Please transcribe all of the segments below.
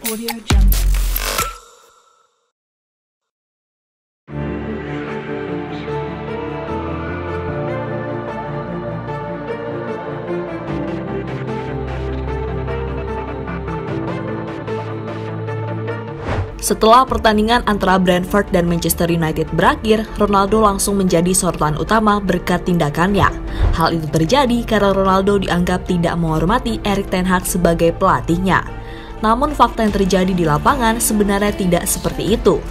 Audio Jungle. Setelah pertandingan antara Brentford dan Manchester United berakhir, Ronaldo langsung menjadi sorotan utama berkat tindakannya. Hal itu terjadi karena Ronaldo dianggap tidak menghormati Erik ten Hag sebagai pelatihnya. Namun fakta yang terjadi di lapangan sebenarnya tidak seperti itu.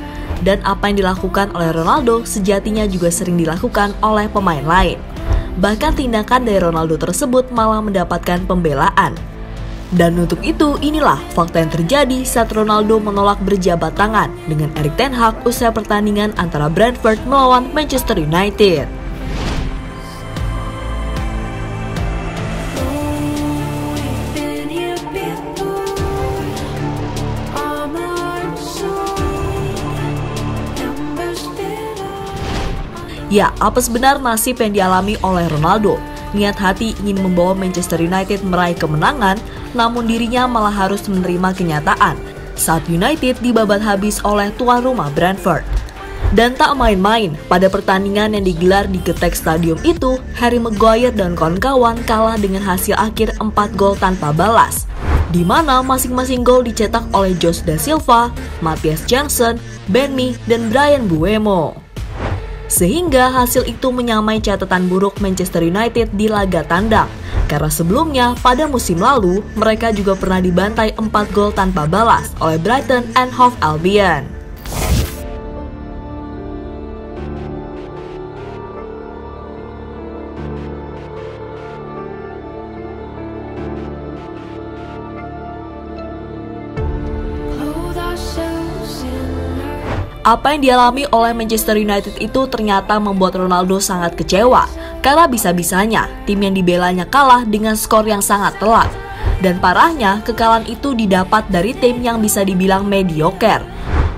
Dan apa yang dilakukan oleh Ronaldo sejatinya juga sering dilakukan oleh pemain lain. Bahkan tindakan dari Ronaldo tersebut malah mendapatkan pembelaan. Dan untuk itu, inilah fakta yang terjadi saat Ronaldo menolak berjabat tangan dengan Erik ten Hag usai pertandingan antara Brentford melawan Manchester United. Ya, apa sebenarnya nasib yang dialami oleh Ronaldo? Niat hati ingin membawa Manchester United meraih kemenangan, namun dirinya malah harus menerima kenyataan saat United dibabat habis oleh tuan rumah Brentford. Dan tak main-main, pada pertandingan yang digelar di Getek Stadium itu, Harry Maguire dan kawan-kawan kalah dengan hasil akhir 4 gol tanpa balas, di mana masing-masing gol dicetak oleh Jose da Silva, Matthias Jansen, Ben Mee, dan Bryan Mbeumo. Sehingga hasil itu menyamai catatan buruk Manchester United di laga tandang. Karena sebelumnya, pada musim lalu, mereka juga pernah dibantai 4 gol tanpa balas oleh Brighton and Hove Albion. Apa yang dialami oleh Manchester United itu ternyata membuat Ronaldo sangat kecewa karena bisa-bisanya tim yang dibelanya kalah dengan skor yang sangat telak. Dan parahnya, kekalahan itu didapat dari tim yang bisa dibilang mediocre.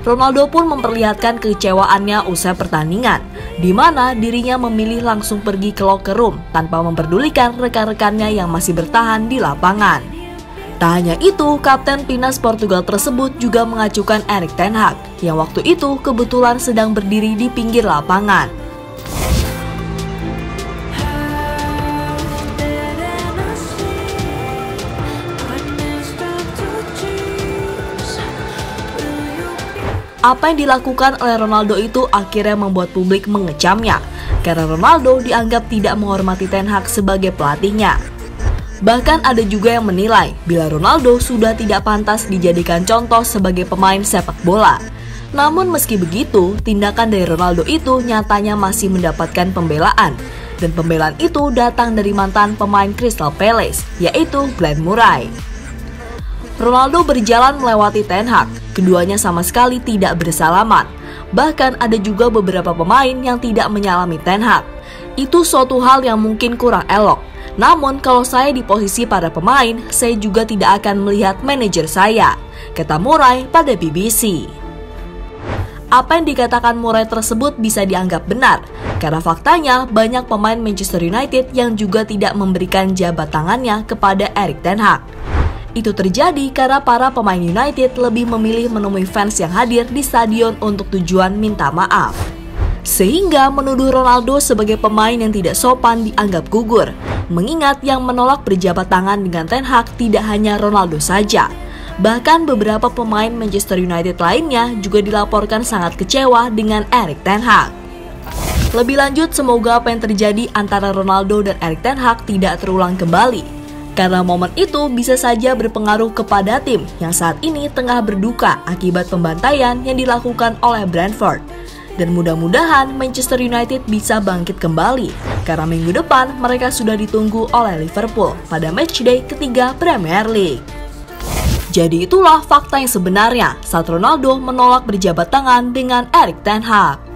Ronaldo pun memperlihatkan kekecewaannya usai pertandingan, di mana dirinya memilih langsung pergi ke locker room tanpa memperdulikan rekan-rekannya yang masih bertahan di lapangan. Tak hanya itu, kapten Pinas Portugal tersebut juga mengacukan Erik ten Hag yang waktu itu kebetulan sedang berdiri di pinggir lapangan. Apa yang dilakukan oleh Ronaldo itu akhirnya membuat publik mengecamnya, karena Ronaldo dianggap tidak menghormati ten Hag sebagai pelatihnya. Bahkan ada juga yang menilai bila Ronaldo sudah tidak pantas dijadikan contoh sebagai pemain sepak bola. Namun meski begitu, tindakan dari Ronaldo itu nyatanya masih mendapatkan pembelaan. Dan pembelaan itu datang dari mantan pemain Crystal Palace, yaitu Glenn Murray. Ronaldo berjalan melewati ten Hag, keduanya sama sekali tidak bersalaman. Bahkan ada juga beberapa pemain yang tidak menyalami ten Hag. Itu suatu hal yang mungkin kurang elok. Namun kalau saya di posisi para pemain, saya juga tidak akan melihat manajer saya, kata Murray pada BBC. Apa yang dikatakan Murray tersebut bisa dianggap benar, karena faktanya banyak pemain Manchester United yang juga tidak memberikan jabat tangannya kepada Erik ten Hag. Itu terjadi karena para pemain United lebih memilih menemui fans yang hadir di stadion untuk tujuan minta maaf. Sehingga menuduh Ronaldo sebagai pemain yang tidak sopan dianggap gugur, mengingat yang menolak berjabat tangan dengan ten Hag tidak hanya Ronaldo saja. Bahkan beberapa pemain Manchester United lainnya juga dilaporkan sangat kecewa dengan Erik ten Hag. Lebih lanjut, semoga apa yang terjadi antara Ronaldo dan Erik ten Hag tidak terulang kembali, karena momen itu bisa saja berpengaruh kepada tim yang saat ini tengah berduka akibat pembantaian yang dilakukan oleh Brentford. Dan mudah-mudahan Manchester United bisa bangkit kembali, karena minggu depan mereka sudah ditunggu oleh Liverpool pada matchday ketiga Premier League. Jadi itulah fakta yang sebenarnya saat Ronaldo menolak berjabat tangan dengan Erik ten Hag.